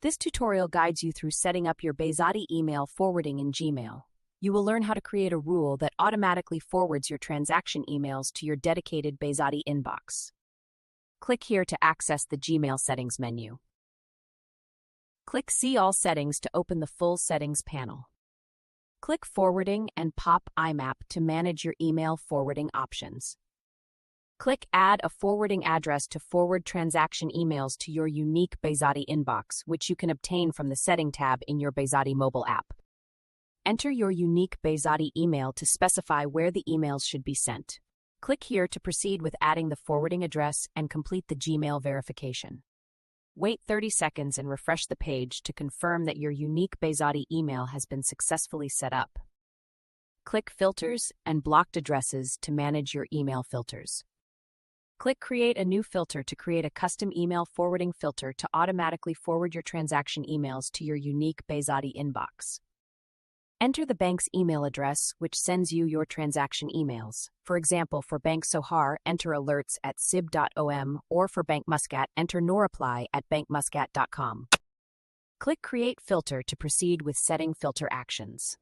This tutorial guides you through setting up your Bayzati email forwarding in Gmail. You will learn how to create a rule that automatically forwards your transaction emails to your dedicated Bayzati inbox. Click here to access the Gmail settings menu. Click See All Settings to open the full settings panel. Click Forwarding and pop IMAP to manage your email forwarding options. Click Add a forwarding address to forward transaction emails to your unique Bayzati inbox, which you can obtain from the Setting tab in your Bayzati mobile app. Enter your unique Bayzati email to specify where the emails should be sent. Click here to proceed with adding the forwarding address and complete the Gmail verification. Wait 30 seconds and refresh the page to confirm that your unique Bayzati email has been successfully set up. Click Filters and Blocked Addresses to manage your email filters. Click Create a new filter to create a custom email forwarding filter to automatically forward your transaction emails to your unique Bayzati inbox. Enter the bank's email address, which sends you your transaction emails. For example, for Bank Sohar, enter alerts at sib.om, or for Bank Muscat, enter noreply at bankmuscat.com. Click Create Filter to proceed with setting filter actions.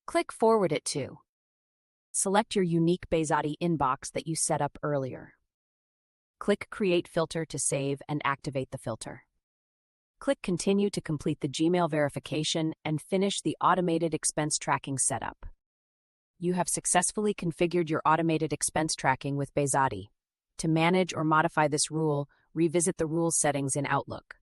Click Forward it to. Select your unique Bayzati inbox that you set up earlier. Click Create Filter to save and activate the filter. Click Continue to complete the Gmail verification and finish the automated expense tracking setup. You have successfully configured your automated expense tracking with Bayzati. To manage or modify this rule, revisit the rules settings in Outlook.